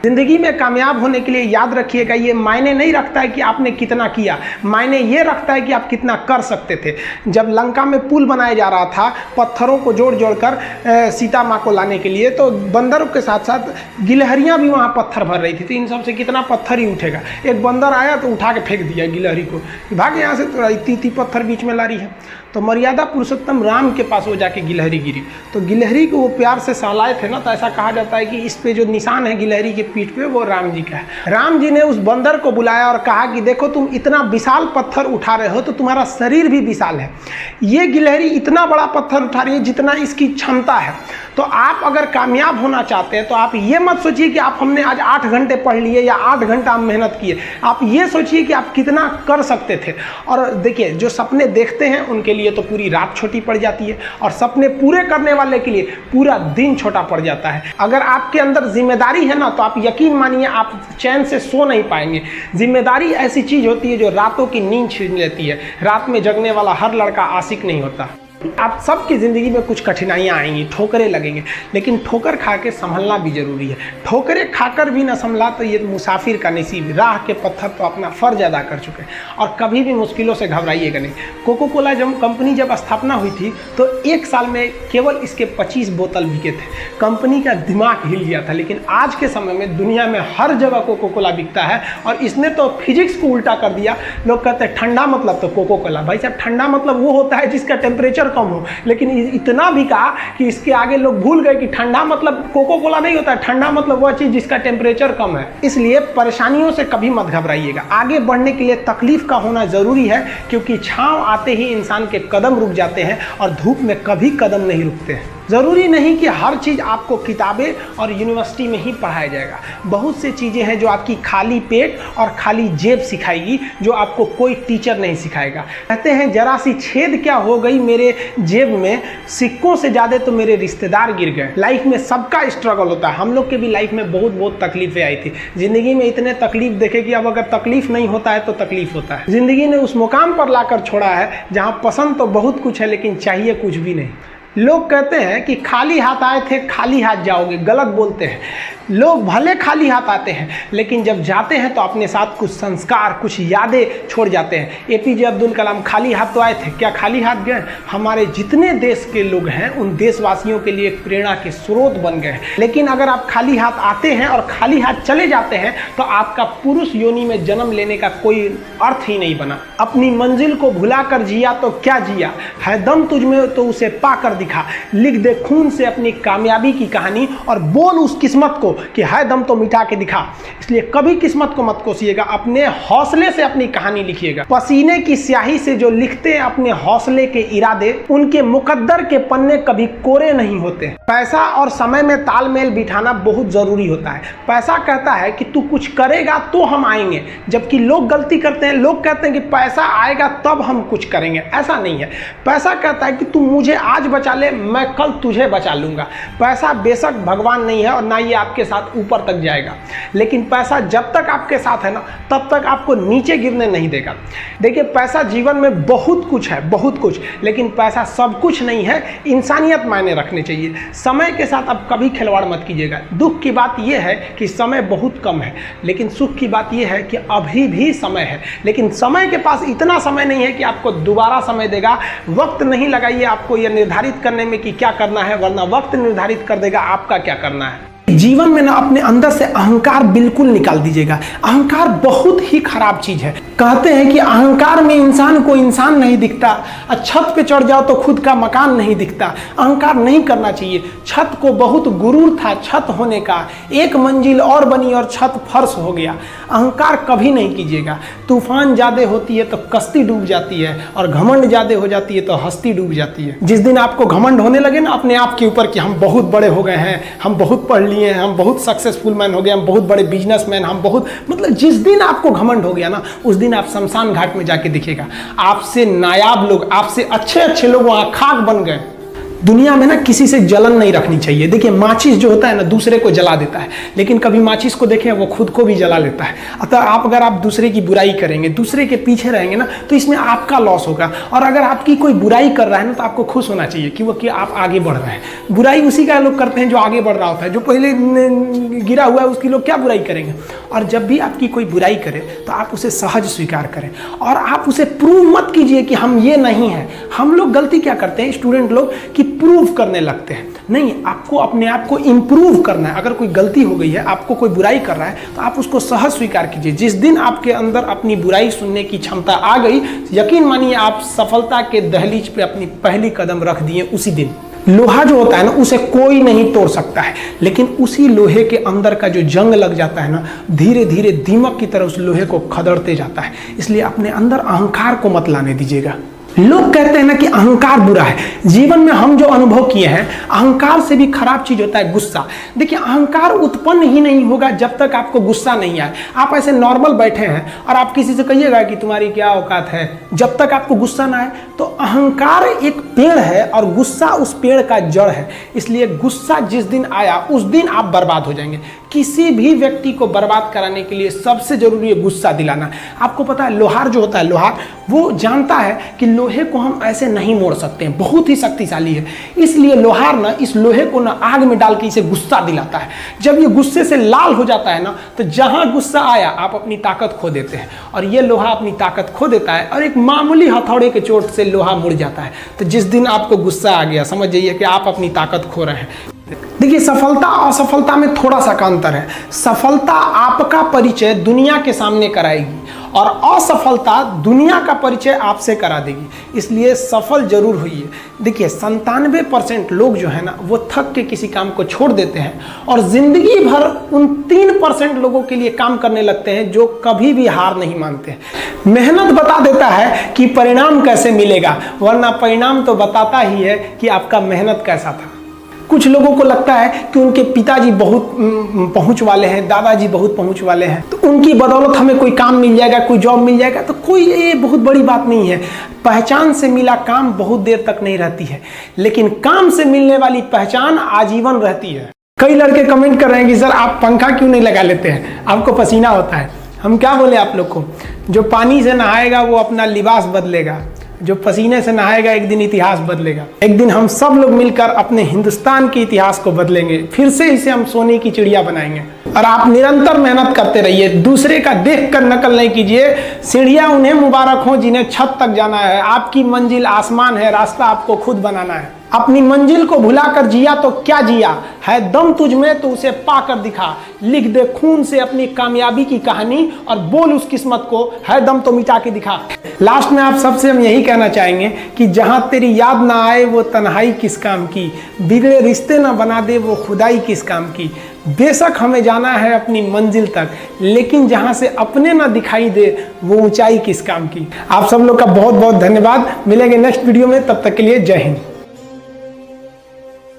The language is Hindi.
जिंदगी में कामयाब होने के लिए याद रखिएगा, ये मायने नहीं रखता है कि आपने कितना किया, मायने ये रखता है कि आप कितना कर सकते थे। जब लंका में पुल बनाया जा रहा था पत्थरों को जोड़ जोड़ कर सीता माँ को लाने के लिए, तो बंदरों के साथ साथ गिलहरियाँ भी वहाँ पत्थर भर रही थी। तो इन सब से कितना पत्थर ही उठेगा। एक बंदर आया तो उठा के फेंक दिया गिलहरी को, भाग यहाँ से, तो इतनी पत्थर बीच में ला रही है। तो मर्यादा पुरुषोत्तम राम के पास वो जाके गिलहरी गिरी, तो गिलहरी को वो प्यार से सहलाए थे ना, तो ऐसा कहा जाता है कि इस पे जो निशान है गिलहरी के पीठ पे वो राम जी का है। राम जी ने उस बंदर को बुलाया और कहा कि देखो तुम इतना विशाल पत्थर उठा रहे हो तो तुम्हारा शरीर भी विशाल है, ये गिलहरी इतना बड़ा पत्थर उठा रही है जितना इसकी क्षमता है। तो आप अगर कामयाब होना चाहते हैं तो आप ये मत सोचिए कि आप हमने आज 8 घंटे पढ़ लिए या 8 घंटा हम मेहनत किए, आप ये सोचिए कि आप कितना कर सकते थे। और देखिए, जो सपने देखते हैं उनके लिए तो पूरी रात छोटी पड़ जाती है, और सपने पूरे करने वाले के लिए पूरा दिन छोटा पड़ जाता है। अगर आपके अंदर जिम्मेदारी है ना, तो आप यकीन मानिए आप चैन से सो नहीं पाएंगे। जिम्मेदारी ऐसी चीज होती है जो रातों की नींद छीन लेती है। रात में जगने वाला हर लड़का आशिक नहीं होता। आप सबकी ज़िंदगी में कुछ कठिनाइयाँ आएंगी, ठोकरें लगेंगे, लेकिन ठोकर खा के संभलना भी जरूरी है। ठोकरें खाकर भी ना संभला तो ये मुसाफिर का नसीब। राह के पत्थर तो अपना फ़र्ज अदा कर चुके हैं, और कभी भी मुश्किलों से घबराइएगा नहीं। कोको कोला कंपनी जब स्थापना हुई थी तो 1 साल में केवल इसके 25 बोतल बिके थे। कंपनी का दिमाग हिल गया था। लेकिन आज के समय में दुनिया में हर जगह कोको कोला बिकता है, और इसने तो फिजिक्स को उल्टा कर दिया। लोग कहते हैं ठंडा मतलब तो कोको कोला। भाई साहब, ठंडा मतलब वो होता है जिसका टेम्परेचर कम हो, लेकिन इतना भी कहा कि इसके आगे लोग भूल गए कि ठंडा मतलब कोको कोला नहीं होता है। ठंडा मतलब वह चीज जिसका टेम्परेचर कम है। इसलिए परेशानियों से कभी मत घबराइएगा। आगे बढ़ने के लिए तकलीफ का होना जरूरी है, क्योंकि छांव आते ही इंसान के कदम रुक जाते हैं और धूप में कभी कदम नहीं रुकते हैं। ज़रूरी नहीं कि हर चीज़ आपको किताबें और यूनिवर्सिटी में ही पढ़ाया जाएगा। बहुत से चीज़ें हैं जो आपकी खाली पेट और खाली जेब सिखाएगी, जो आपको कोई टीचर नहीं सिखाएगा। कहते हैं जरा सी छेद क्या हो गई मेरे जेब में, सिक्कों से ज़्यादा तो मेरे रिश्तेदार गिर गए। लाइफ में सबका स्ट्रगल होता है। हम लोग के भी लाइफ में बहुत तकलीफें आई थी। ज़िंदगी में इतने तकलीफ देखे कि अब अगर तकलीफ नहीं होता है तो तकलीफ होता है। ज़िंदगी ने उस मुकाम पर लाकर छोड़ा है जहाँ पसंद तो बहुत कुछ है, लेकिन चाहिए कुछ भी नहीं। लोग कहते हैं कि खाली हाथ आए थे खाली हाथ जाओगे, गलत बोलते हैं। लोग भले खाली हाथ आते हैं, लेकिन जब जाते हैं तो अपने साथ कुछ संस्कार, कुछ यादें छोड़ जाते हैं। एपीजे अब्दुल कलाम खाली हाथ तो आए थे, क्या खाली हाथ गए? हमारे जितने देश के लोग हैं उन देशवासियों के लिए एक प्रेरणा के स्रोत बन गए हैं। लेकिन अगर आप खाली हाथ आते हैं और खाली हाथ चले जाते हैं तो आपका पुरुष योनि में जन्म लेने का कोई अर्थ ही नहीं बना। अपनी मंजिल को भुला कर जिया तो क्या जिया, है दम तुझ में तो उसे पाकर दिखा। लिख दे खून से अपनी कामयाबी की कहानी और बोल उस किस्मत को कि है दम तो मिटा के दिखा। इसलिए कभी किस्मत को मत कोसिएगा, अपने हौसले से अपनी कहानी लिखिएगा। पसीने की स्याही से जो लिखते हैं अपने हौसले के इरादे, उनके मुकद्दर के पन्ने कभी कोरे नहीं होते। पैसा और समय में तालमेल बिठाना बहुत जरूरी होता है। पैसा कहता है कि तू कुछ करेगा तो हम आएंगे, जबकि लोग गलती करते हैं। लोग कहते हैं कि पैसा आएगा तब हम कुछ करेंगे। ऐसा नहीं है। पैसा कहता है कि तू मुझे आज बचा ले, मैं कल तुझे बचा लूंगा। पैसा बेशक भगवान नहीं है और ना ये आपके साथ ऊपर तक जाएगा, लेकिन पैसा जब तक आपके साथ है ना, तब तक आपको नीचे गिरने नहीं देगा। देखिए, पैसा जीवन में बहुत कुछ है, बहुत कुछ, लेकिन पैसा सब कुछ नहीं है। इंसानियत मायने रखने चाहिए। समय के साथ आप कभी खिलवाड़ मत कीजिएगा। दुख की बात यह है कि समय बहुत कम है, लेकिन सुख की बात यह है कि अभी भी समय है। लेकिन समय के पास इतना समय नहीं है कि आपको दोबारा समय देगा। वक्त नहीं लगाइए आपको यह निर्धारित करने में कि क्या करना है, वरना वक्त निर्धारित कर देगा आपका क्या करना है। जीवन में ना अपने अंदर से अहंकार बिल्कुल निकाल दीजिएगा। अहंकार बहुत ही खराब चीज है। कहते हैं कि अहंकार में इंसान को इंसान नहीं दिखता, छत पे चढ़ जाओ तो खुद का मकान नहीं दिखता। अहंकार नहीं करना चाहिए। छत को बहुत गुरूर था छत होने का, एक मंजिल और बनी और छत फर्श हो गया। अहंकार कभी नहीं कीजिएगा। तूफान ज्यादा होती है तो कश्ती डूब जाती है, और घमंड ज्यादा हो जाती है तो हस्ती डूब जाती है। जिस दिन आपको घमंड होने लगे ना अपने आप के ऊपर कि हम बहुत बड़े हो गए हैं, हम बहुत पढ़ लिए हैं, हम बहुत सक्सेसफुल मैन हो गए, हम बहुत बड़े बिजनेसमैन, हम बहुत, मतलब जिस दिन आपको घमंड हो गया ना, उस दिन आप शमशान घाट में जाके दिखेगा आपसे नायाब लोग, आपसे अच्छे अच्छे लोग वहां खाक बन गए। दुनिया में ना किसी से जलन नहीं रखनी चाहिए। देखिए माचिस जो होता है ना दूसरे को जला देता है, लेकिन कभी माचिस को देखें वो खुद को भी जला लेता है। अतः अगर आप दूसरे की बुराई करेंगे, दूसरे के पीछे रहेंगे ना, तो इसमें आपका लॉस होगा। और अगर आपकी कोई बुराई कर रहा है ना, तो आपको खुश होना चाहिए कि आप आगे बढ़ रहे हैं। बुराई उसी का लोग करते हैं जो आगे बढ़ रहा होता है, जो पहले गिरा हुआ है उसकी लोग क्या बुराई करेंगे। और जब भी आपकी कोई बुराई करे तो आप उसे सहज स्वीकार करें, और आप उसे प्रूव मत कीजिए कि हम ये नहीं हैं। हम लोग गलती क्या करते हैं स्टूडेंट लोग, कि प्रूव करने लगते हैं। नहीं, आपको अपने आप को इम्प्रूव करना है। अगर कोई गलती हो गई है, आपको कोई बुराई कर रहा है, तो आप उसको सहज स्वीकार कीजिए। जिस दिन आपके अंदर अपनी बुराई सुनने की क्षमता आ गई, यकीन मानिए आप सफलता के दहलीज पे अपनी पहली कदम रख दिए उसी दिन। लोहा जो होता है ना, उसे कोई नहीं तोड़ सकता है, लेकिन उसी लोहे के अंदर का जो जंग लग जाता है ना, धीरे धीरे दीमक की तरह उस लोहे को खदड़ते जाता है। इसलिए अपने अंदर अहंकार को मत लाने दीजिएगा। लोग कहते हैं ना कि अहंकार बुरा है। जीवन में हम जो अनुभव किए हैं, अहंकार से भी खराब चीज होता है गुस्सा। देखिए अहंकार उत्पन्न ही नहीं होगा जब तक आपको गुस्सा नहीं आए। आप ऐसे नॉर्मल बैठे हैं और आप किसी से कहिएगा कि तुम्हारी क्या औकात है, जब तक आपको गुस्सा ना आए। तो अहंकार एक पेड़ है और गुस्सा उस पेड़ का जड़ है। इसलिए गुस्सा जिस दिन आया उस दिन आप बर्बाद हो जाएंगे। किसी भी व्यक्ति को बर्बाद कराने के लिए सबसे जरूरी है गुस्सा दिलाना। आपको पता है लोहार जो होता है, लोहार वो जानता है कि लोहे को हम ऐसे नहीं मोड़ सकते हैं, बहुत ही शक्तिशाली है। इसलिए लोहार ना इस लोहे को ना आग में डाल के इसे गुस्सा दिलाता है। जब ये गुस्से से लाल हो जाता है ना, तो जहां गुस्सा आया आप अपनी ताकत खो देते हैं। और ये लोहा अपनी ताकत खो देता है और एक मामूली हथौड़े के चोट से लोहा मुड़ जाता है। तो जिस दिन आपको गुस्सा आ गया, समझ जाइए कि आप अपनी ताकत खो रहे हैं। देखिए सफलता और असफलता में थोड़ा सा का अंतर है। सफलता आपका परिचय दुनिया के सामने कराएगी और असफलता दुनिया का परिचय आपसे करा देगी। इसलिए सफल जरूर होइए। देखिए 97% लोग जो है ना, वो थक के किसी काम को छोड़ देते हैं और जिंदगी भर उन 3% लोगों के लिए काम करने लगते हैं जो कभी भी हार नहीं मानते। मेहनत बता देता है कि परिणाम कैसे मिलेगा, वरना परिणाम तो बताता ही है कि आपका मेहनत कैसा था। कुछ लोगों को लगता है कि उनके पिताजी बहुत पहुंच वाले हैं, दादाजी बहुत पहुंच वाले हैं, तो उनकी बदौलत हमें कोई काम मिल जाएगा, कोई जॉब मिल जाएगा। तो कोई ये बहुत बड़ी बात नहीं है। पहचान से मिला काम बहुत देर तक नहीं रहती है, लेकिन काम से मिलने वाली पहचान आजीवन रहती है। कई लड़के कमेंट कर रहे हैं कि सर आप पंखा क्यों नहीं लगा लेते हैं, आपको पसीना होता है। हम क्या बोले आप लोग को, जो पानी से नहाएगा वो अपना लिबास बदलेगा, जो पसीने से नहाएगा एक दिन इतिहास बदलेगा। एक दिन हम सब लोग मिलकर अपने हिंदुस्तान के इतिहास को बदलेंगे, फिर से इसे हम सोने की चिड़िया बनाएंगे। और आप निरंतर मेहनत करते रहिए, दूसरे का देखकर नकल नहीं कीजिए। सीढ़ियां उन्हें मुबारक हो जिन्हें छत तक जाना है। आपकी मंजिल आसमान है, रास्ता आपको खुद बनाना है। अपनी मंजिल को भुलाकर जिया तो क्या जिया है, दम तुझ में तो उसे पाकर दिखा। लिख दे खून से अपनी कामयाबी की कहानी और बोल उस किस्मत को, है दम तो मिटा के दिखा। लास्ट में आप सबसे हम यही कहना चाहेंगे कि जहां तेरी याद ना आए वो तन्हाई किस काम की, बिगड़े रिश्ते ना बना दे वो खुदाई किस काम की। बेशक हमें जाना है अपनी मंजिल तक, लेकिन जहां से अपने ना दिखाई दे वो ऊंचाई किस काम की। आप सब लोग का बहुत बहुत धन्यवाद। मिलेंगे नेक्स्ट वीडियो में, तब तक के लिए जय हिंद।